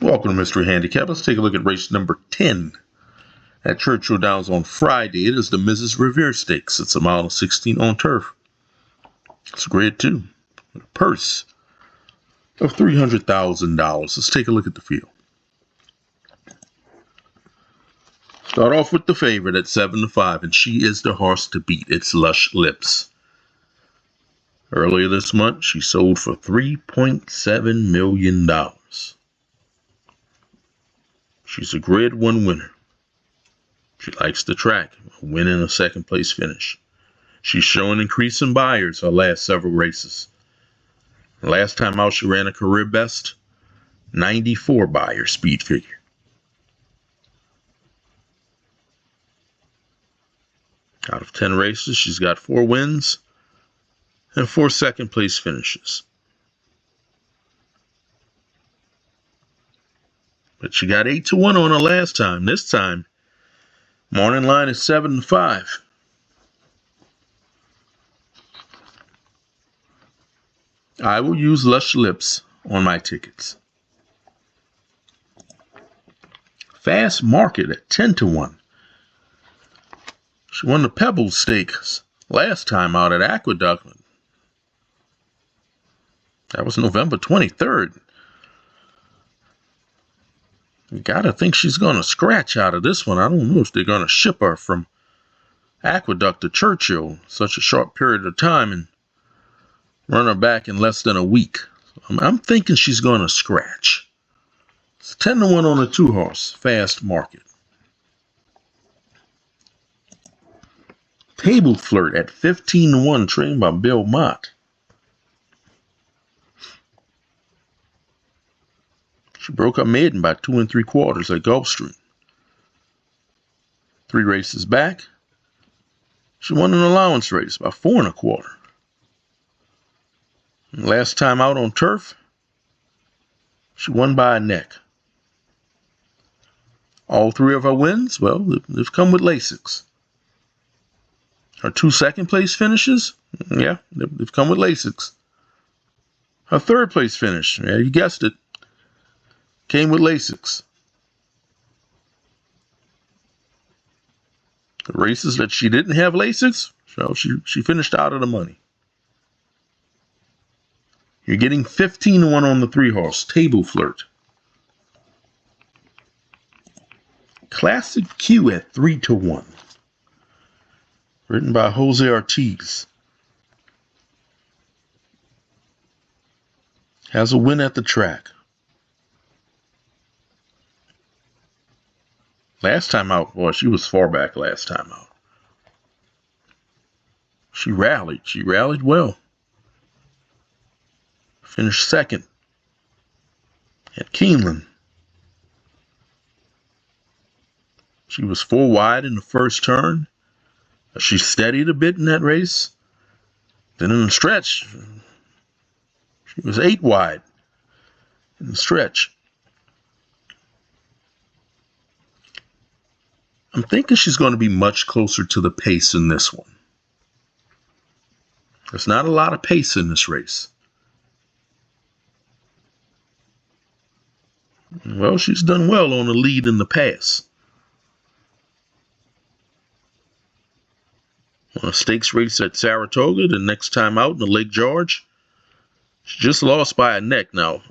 Welcome to Mystery Handicap. Let's take a look at race number 10 at Churchill Downs on Friday. It is the Mrs. Revere Stakes. It's a mile and 16 on turf. It's a grade 2 with a purse of $300,000. Let's take a look at the field. Start off with the favorite at 7-5, and she is the horse to beat. It's Lush Lips. Earlier this month, she sold for $3.7 million. She's a grade 1 winner. She likes the track, winning a second place finish. She's showing increasing buyers her last several races. Last time out, she ran a career best 94 buyer speed figure. Out of 10 races, she's got 4 wins and 4 second place finishes. But she got 8-1 on her last time. This time, morning line is 7-5. I will use Lush Lips on my tickets. Fast Market at 10-1. She won the Pebbles Stakes last time out at Aqueduct. That was November 23rd. You gotta think she's gonna scratch out of this one. I don't know if they're gonna ship her from Aqueduct to Churchill such a short period of time and run her back in less than a week. I'm thinking she's gonna scratch. It's 10-1 on the 2-horse, Fast Market. Table Flirt at 15-1, trained by Bill Mott. She broke her maiden by 2 3/4 at Gulfstream. 3 races back, she won an allowance race by 4 1/4. Last time out on turf, she won by a neck. All 3 of her wins, well, they've come with Lasix. Her 2 second place finishes, yeah, they've come with Lasix. Her 3rd place finish, yeah, you guessed it, came with Lasix. The races that she didn't have Lasix, so she finished out of the money. You're getting 15-1 on the 3-horse, Table Flirt. Classic Q at 3-1. Written by Jose Ortiz. Has a win at the track. Last time out, boy, she was far back last time out. She rallied well. Finished 2nd at Keeneland. She was 4 wide in the first turn. She steadied a bit in that race. Then in the stretch, she was 8 wide in the stretch. I'm thinking she's going to be much closer to the pace in this one. There's not a lot of pace in this race. Well, she's done well on the lead in the pass. On a stakes race at Saratoga, the next time out in the Lake George, she just lost by a neck. Now,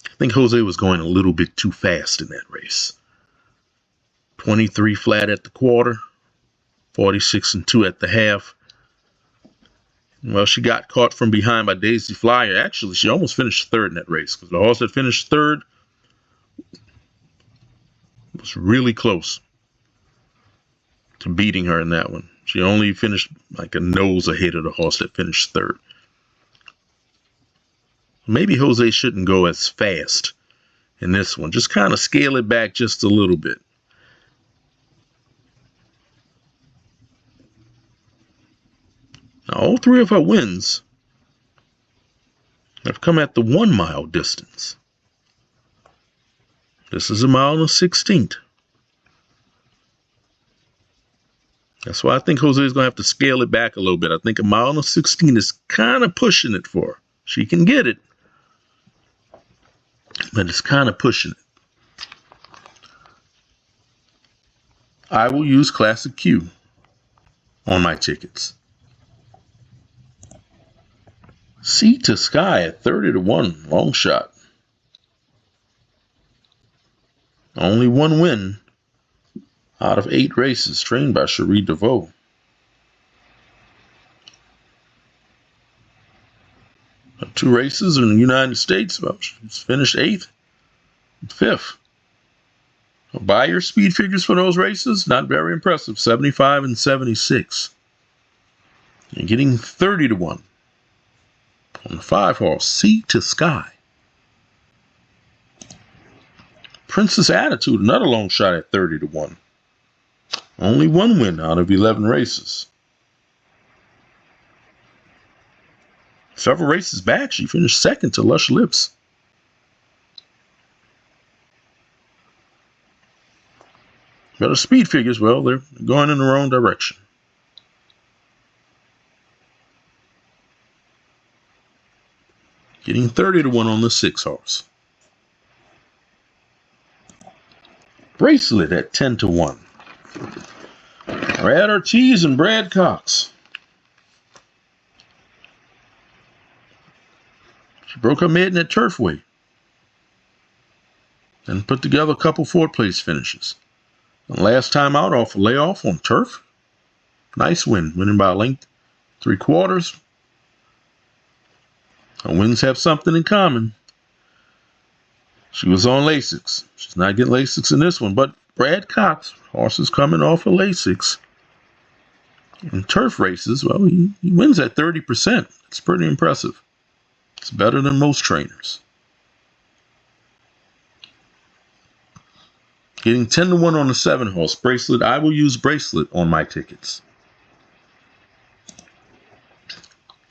I think Jose was going a little bit too fast in that race. 23 flat at the quarter, 46-2 at the half. Well, she got caught from behind by Daisy Flyer. Actually, she almost finished 3rd in that race because the horse that finished 3rd was really close to beating her in that one. She only finished like a nose ahead of the horse that finished 3rd. Maybe Jose shouldn't go as fast in this one. Just kind of scale it back just a little bit. Now, all 3 of her wins have come at the 1 mile distance. This is a mile and a 16th. That's why I think Jose is going to have to scale it back a little bit. I think a mile and a 16 is kind of pushing it for her. She can get it. but it's kind of pushing it. I will use Classic Q on my tickets. Sea to Sky at 30-1, long shot. Only one win out of 8 races, trained by Cherie DeVoe. Two races in the United States. Well, she's finished 8th, 5th. Buy your speed figures for those races. Not very impressive. 75 and 76. You're getting 30-1 on the 5-horse Sea to Sky. Princess Attitude, another long shot at 30-1. Only one win out of 11 races. Several races back, she finished 2nd to Lush Lips. But the speed figures, well, they're going in the wrong direction. Getting 30-1 on the 6-horse. Bracelet at 10-1. Brad Ortiz and Brad Cox. She broke her maiden at Turfway and put together a couple 4th place finishes. And last time out off a layoff on turf. Nice win, winning by a length, 3/4. Her wins have something in common. She was on Lasix. She's not getting Lasix in this one, but Brad Cox, horses coming off of Lasix. In turf races, well, he wins at 30%. It's pretty impressive. It's better than most trainers. Getting 10-1 on the 7-horse Bracelet. I will use Bracelet on my tickets.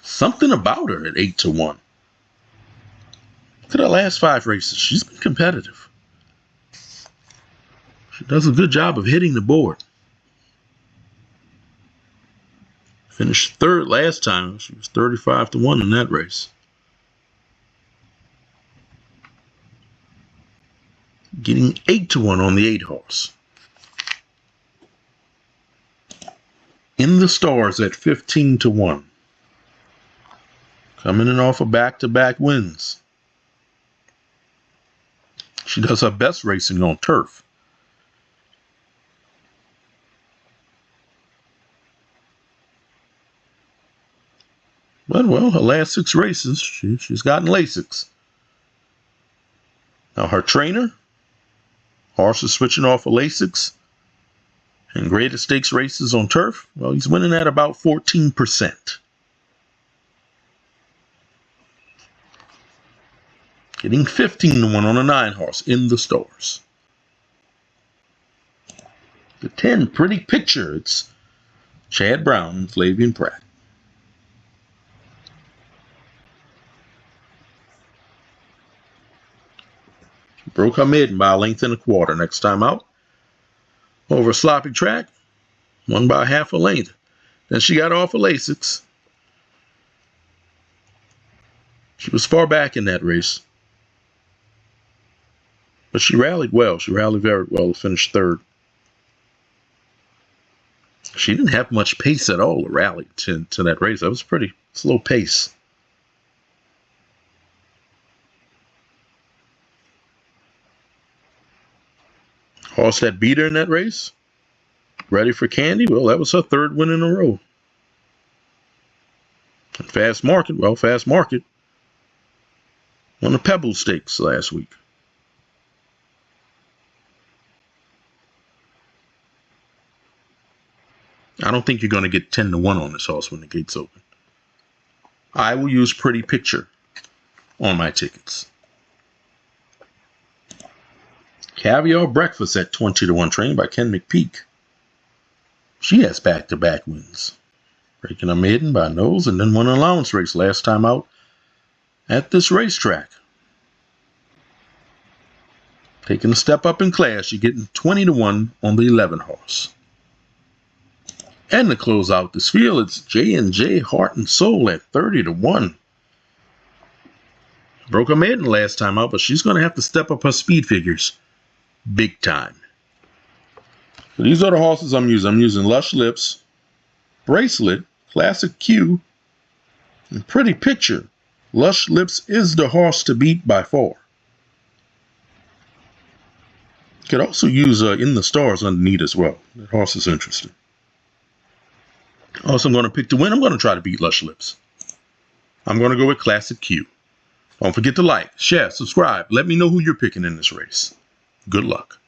Something about her at 8-1. Look at her last 5 races. She's been competitive. She does a good job of hitting the board. Finished 3rd last time. She was 35-1 in that race. Getting 8-1 on the 8-horse. In the Stars at 15-1. Coming in off of back-to-back wins. She does her best racing on turf. But, well, her last 6 races, she's gotten Lasix. Now, her trainer, horse is switching off of Lasix in greater stakes races on turf. Well, he's winning at about 14%. Getting 15-1 on a 9-horse in the Stars. The 10, Pretty Picture. It's Chad Brown and Flavian Pratt. Broke her maiden by a length and a quarter. Next time out, over a sloppy track, won by half a length. Then she got off of Lasix. She was far back in that race. But she rallied well. She rallied very well to finish 3rd. She didn't have much pace at all to rally to that race. That was pretty slow pace. Horse that beat her in that race, Ready for Candy, well, that was her 3rd win in a row. And Fast Market won the Pebble Stakes last week. I don't think you're going to get 10-1 on this horse when the gates open. I will use Pretty Picture on my tickets. Caviar Breakfast at 20-1, trained by Ken McPeak. She has back-to-back wins. Breaking a maiden by nose and then won an allowance race last time out at this racetrack. Taking a step up in class, you're getting 20-1 on the 11-horse. And to close out this field, it's J&J Heart and Soul at 30-1. Broke her maiden last time out, but she's going to have to step up her speed figures big time. So these are the horses I'm using. I'm using Lush Lips, Bracelet, Classic Q, and Pretty Picture. Lush Lips is the horse to beat by far. Could also use In the Stars underneath as well. That horse is interesting. Also, I'm going to pick to win. I'm going to try to beat Lush Lips. I'm going to go with Classic Q. Don't forget to like, share, subscribe. Let me know who you're picking in this race. Good luck.